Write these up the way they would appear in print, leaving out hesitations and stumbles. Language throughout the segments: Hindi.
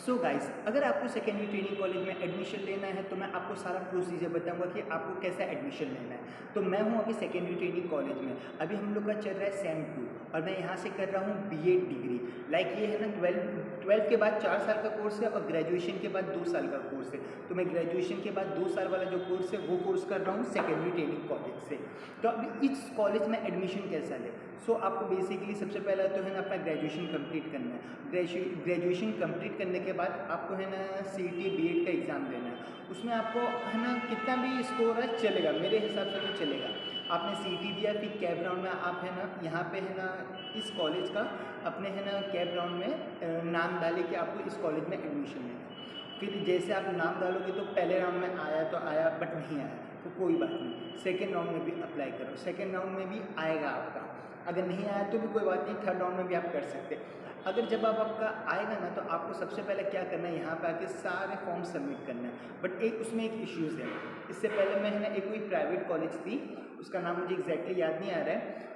सो गाइस, अगर आपको सेकेंडरी ट्रेनिंग कॉलेज में एडमिशन लेना है तो मैं आपको सारा प्रोसीजर बताऊंगा कि आपको कैसा एडमिशन लेना है। तो मैं हूं अभी सेकेंडरी ट्रेनिंग कॉलेज में। अभी हम लोग का चल रहा है सेम 2 और मैं यहां से कर रहा हूं बीएड डिग्री। लाइक ये है ना 12 के बाद 4 साल का कोर्स है और ग्रेजुएशन के बाद 2 साल का कोर्स है। तो मैं ग्रेजुएशन के बाद 2 साल वाला जो कोर्स है वो कोर्स कर रहा हूँ सेकेंडरी ट्रेनिंग कॉलेज से। तो अभी इस कॉलेज में एडमिशन कैसा ले। सो आपको बेसिकली सबसे पहला तो है ना अपना ग्रेजुएशन कंप्लीट करना है। ग्रेजुएशन कंप्लीट करने के बाद आपको है ना सीईटी बीएड का एग्ज़ाम देना है। उसमें आपको है ना कितना भी स्कोर है चलेगा, मेरे हिसाब से तो चलेगा। आपने सीईटी दिया, फिर कैप राउंड में आप है ना यहाँ पे है ना इस कॉलेज का अपने है ना कैप राउंड में नाम डाले कि आपको इस कॉलेज में एडमिशन लेना है। फिर जैसे आप नाम डालोगे तो पहले राउंड में आया तो आया, बट नहीं आया तो कोई बात नहीं, सेकेंड राउंड में भी अप्लाई करो, सेकेंड राउंड में भी आएगा आपका। अगर नहीं आया तो भी कोई बात नहीं, थर्ड राउंड में भी आप कर सकते हैं। अगर जब आपका आएगा ना तो आपको सबसे पहले क्या करना है, यहाँ पे आके सारे फॉर्म सबमिट करना है। बट उसमें एक इश्यूज़ है। इससे पहले मैं है ना एक कोई प्राइवेट कॉलेज थी, उसका नाम मुझे एग्जैक्टली याद नहीं आ रहा है,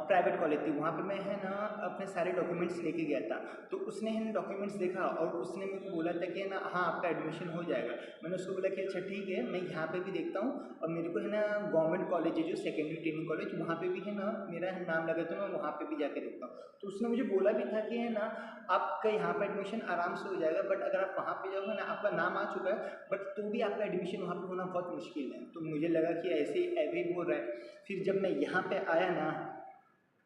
प्राइवेट कॉलेज थी, वहाँ पे मैं है ना अपने सारे डॉक्यूमेंट्स लेके गया था। तो उसने है ना डॉक्यूमेंट्स देखा और उसने मेरे को बोला था कि है ना हाँ आपका एडमिशन हो जाएगा। मैंने उसको बोला कि अच्छा ठीक है, मैं यहाँ पे भी देखता हूँ और मेरे को है ना गवर्नमेंट कॉलेज है जो सेकेंडरी ट्रेनिंग कॉलेज, वहाँ पे भी है ना मेरा नाम लगा तो मैं वहाँ पे भी जाके देखता हूँ। तो उसने मुझे बोला भी था कि है ना आपका यहाँ पर एडमिशन आराम से हो जाएगा, बट अगर आप वहाँ पे जाओगे ना आपका नाम आ चुका है बट तो भी आपका एडमिशन वहाँ पे होना बहुत मुश्किल है। तो मुझे लगा कि ऐसे ही बोल रहा है। फिर जब मैं यहाँ पे आया ना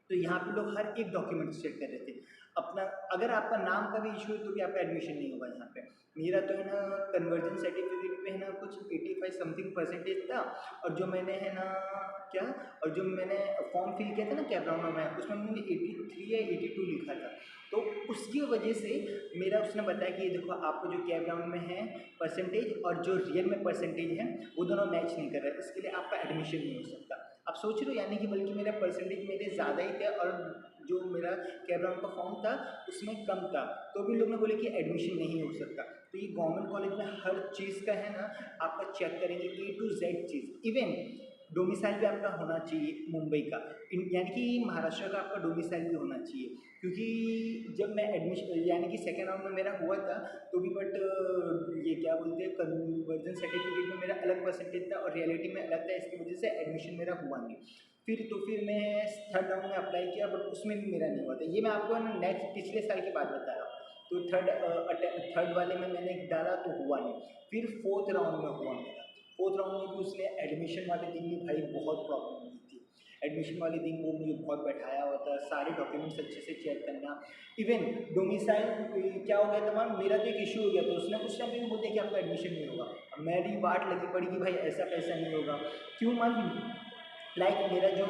तो यहाँ पे लोग हर एक डॉक्यूमेंट चेक कर रहे थे अपना। अगर आपका नाम का भी इशू है तो भी आपका एडमिशन नहीं होगा यहाँ पे। मेरा तो है ना कन्वर्जन सर्टिफिकेट पे है ना कुछ 85 समथिंग परसेंटेज था, और जो मैंने है ना क्या और जो मैंने फॉर्म फिल किया था ना कैप राउंड में, उसमें मैंने 83 या 82 लिखा था। तो उसकी वजह से मेरा उसने बताया कि ये देखो आपको जो कैप राउंड में है परसेंटेज और जो रियल में परसेंटेज है वो दोनों मैच नहीं कर रहा है, इसके लिए आपका एडमिशन नहीं हो सकता। आप सोच रहे हो, यानी कि बल्कि मेरा परसेंटेज मेरे ज़्यादा ही थे और जो मेरा कैप राउंड का फॉर्म था उसमें कम था, तो भी लोग ने बोले कि एडमिशन नहीं हो सकता। तो ये गवर्नमेंट कॉलेज में हर चीज़ का है ना आपका चेक करेंगे, ए टू जेड चीज़। इवन डोमिसाइल भी आपका होना चाहिए मुंबई का, यानी कि महाराष्ट्र का आपका डोमिसाइल भी होना चाहिए। क्योंकि जब मैं एडमिशन यानी कि सेकेंड राउंड में मेरा हुआ था तो भी बट ये क्या बोलते हैं कन्वर्जन सर्टिफिकेट में मेरा अलग परसेंटेज था और रियलिटी में अलग था, इसकी वजह से एडमिशन मेरा हुआ नहीं। फिर मैं थर्ड राउंड में अप्लाई किया बट उसमें भी मेरा नहीं हुआ था। ये मैं आपको ना नेक्स्ट पिछले साल की बात बता रहा हूँ। तो थर्ड वाले में मैंने डाला तो हुआ नहीं। फिर फोर्थ राउंड में हुआ मेरा। फोर्थ राउंड में भी उसने एडमिशन वाले दिन भी भाई बहुत प्रॉब्लम हुई थी। एडमिशन वाले दिन वो मुझे बहुत बैठाया हुआ था, सारे डॉक्यूमेंट्स अच्छे से चेक करना। इवन डोमिसाइल क्या हो गया था मैम, मेरा तो एक इशू हो गया तो उसने उस टाइम पे भी बोल दिया कि आपका एडमिशन नहीं होगा। अब मेरी बात लगी पड़ी कि भाई ऐसा कैसा नहीं होगा, क्यों मैम। लाइक मेरा जो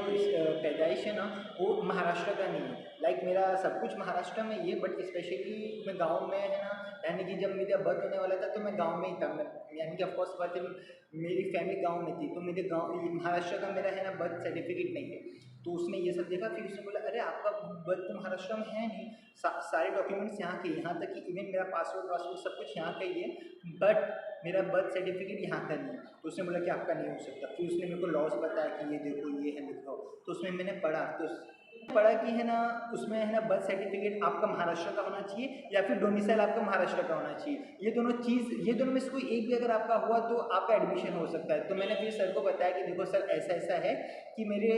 पैदाइश है ना वो महाराष्ट्र का नहीं है। लाइक मेरा सब कुछ महाराष्ट्र में ही है बट स्पेशली मैं गांव में है ना, यानी कि जब मेरा बर्थ होने वाला था तो मैं गांव में ही था। यानी कि ऑफकोर्स बात है, मेरी फैमिली गांव में थी तो मेरे गांव महाराष्ट्र का मेरा है ना बर्थ सर्टिफिकेट नहीं है। तो उसने ये सब देखा, फिर उसने बोला अरे आपका बर्थ तो महाराष्ट्र में है नहीं, सारे डॉक्यूमेंट्स यहाँ के, यहाँ तक कि इवन मेरा पासपोर्ट सब कुछ यहाँ का ही है, बट मेरा बर्थ सर्टिफिकेट यहाँ का नहीं है। तो उसने बोला कि आपका नहीं हो सकता। फिर उसने मेरे को लॉस बताया कि ये देखो ये है लिखा हो। तो उसमें मैंने पढ़ा तो पढ़ा कि है ना उसमें है ना बर्थ सर्टिफिकेट आपका महाराष्ट्र का होना चाहिए या फिर डोमिसाइल आपका महाराष्ट्र का होना चाहिए। ये दोनों में से कोई एक भी अगर आपका हुआ तो आपका एडमिशन हो सकता है। तो मैंने फिर सर को बताया कि देखो सर ऐसा ऐसा है कि मेरे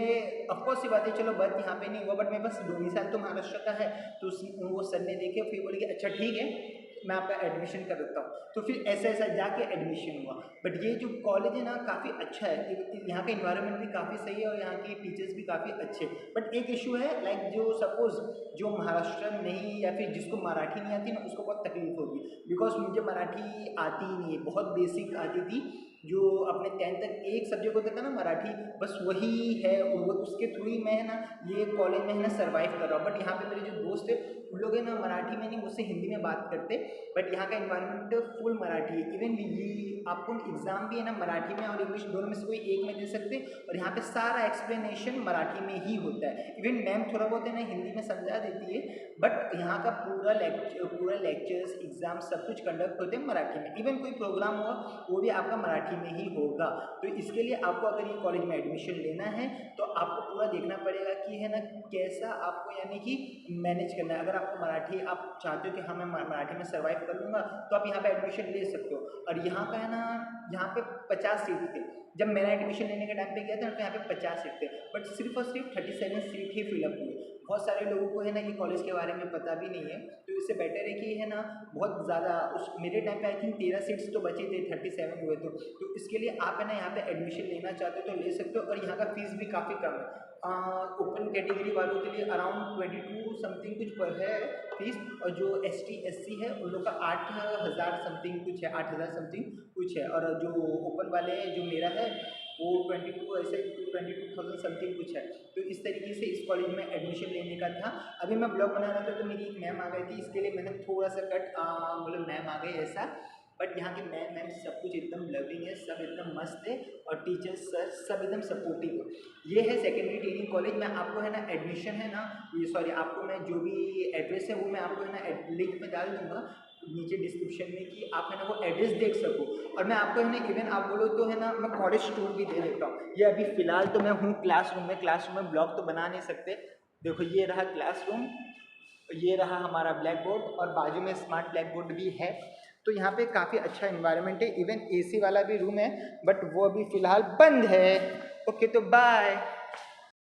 ऑफकोर्स सी बात है, चलो बर्थ यहाँ पे नहीं हुआ बट मेरे पास डोमिसाइल तो महाराष्ट्र का है। तो वो सर ने देखे फिर बोले कि अच्छा ठीक है मैं आपका एडमिशन कर देता हूँ। तो फिर ऐसा ऐसा जाके एडमिशन हुआ। बट ये जो कॉलेज है ना काफ़ी अच्छा है, यहाँ का इन्वायरमेंट भी काफ़ी सही है और यहाँ के टीचर्स भी काफ़ी अच्छे। बट एक इशू है, लाइक जो सपोज जो महाराष्ट्र नहीं या फिर जिसको मराठी नहीं आती ना उसको बहुत तकलीफ होगी। बिकॉज मुझे मराठी आती ही नहीं है, बहुत बेसिक आती थी। जो अपने 10th तक एक सब्जेक्ट होता था ना मराठी, बस वही है, उसके थ्रू ही मैं है ना ये कॉलेज में है ना सर्वाइव कर रहा हूँ। बट यहाँ पे मेरे जो दोस्त है उन लोग है ना मराठी में नहीं मुझसे हिंदी में बात करते, बट यहाँ का इन्वायरमेंट फुल मराठी है। इवन ये आपको एग्ज़ाम भी है ना मराठी में और इंग्लिश दोनों में से कोई एक में दे सकते, और यहाँ पे सारा एक्सप्लेनेशन मराठी में ही होता है। इवन मैम थोड़ा बहुत है ना हिंदी में समझा देती है, बट यहाँ का पूरा लेक्चर्स एग्जाम सब कुछ कंडक्ट होते हैं मराठी में। इवन कोई प्रोग्राम होगा वो भी आपका मराठी में ही होगा। तो इसके लिए आपको अगर ये कॉलेज में एडमिशन लेना है तो आपको पूरा देखना पड़ेगा कि है ना कैसा आपको यानी कि मैनेज करना है। अगर आपको मराठी आप चाहते हो कि हाँ मैं मराठी में सर्वाइव कर लूँगा, तो आप यहाँ पे एडमिशन ले सकते हो। और यहाँ का है ना, यहाँ पे 50 सीट थे। जब मैंने एडमिशन लेने के टाइम पे गया था तो यहाँ पे 50 सीट थे, बट सिर्फ और सिर्फ 37 सीट ही फिलअप हुई। बहुत सारे लोगों को है ना ये कॉलेज के बारे में पता भी नहीं है, तो इससे बेटर है कि है ना बहुत ज़्यादा उस मेरे टाइम पे आई थिंक 13 सीट्स तो बचे थे, 37 हुए तो इसके लिए आप है ना यहाँ पे एडमिशन लेना चाहते हो तो ले सकते हो। और यहाँ का फीस भी काफ़ी कम है। ओपन कैटेगरी वालों के लिए अराउंड 22 समथिंग कुछ पर है फीस, और जो ST SC है उन लोग का 8,000 समथिंग कुछ है, 8,000 समथिंग कुछ है। और जो ओपन वाले हैं जो मेरा है वो 22 ऐसे 22,000 समथिंग कुछ है। तो इस तरीके से इस कॉलेज में एडमिशन लेने का था। अभी मैं ब्लॉग बना रहा था तो मेरी एक मैम आ गई थी, इसके लिए मैंने थोड़ा सा कट मतलब मैम आ गई ऐसा, बट यहाँ के मैम सब कुछ एकदम लविंग है, सब एकदम मस्त है, और टीचर्स सर सब एकदम सपोर्टिव है। ये है सेकेंडरी ट्रेनिंग कॉलेज। मैं आपको है ना एडमिशन है ना ये सॉरी आपको मैं जो भी एड्रेस है वो मैं आपको है ना लिंक में डाल दूँगा नीचे डिस्क्रिप्शन में, कि आप है ना वो एड्रेस देख सको। और मैं आपको है ना इवन आप बोलो तो है ना मैं कॉलेज टूर भी दे देता हूँ। ये अभी फ़िलहाल तो मैं हूँ क्लासरूम में ब्लॉग तो बना नहीं सकते। देखो ये रहा क्लासरूम, ये रहा हमारा ब्लैक बोर्ड, और बाजू में स्मार्ट ब्लैक बोर्ड भी है। तो यहाँ पे काफ़ी अच्छा इन्वायरमेंट है, इवन AC वाला भी रूम है, बट वो अभी फ़िलहाल बंद है। ओके तो बाय।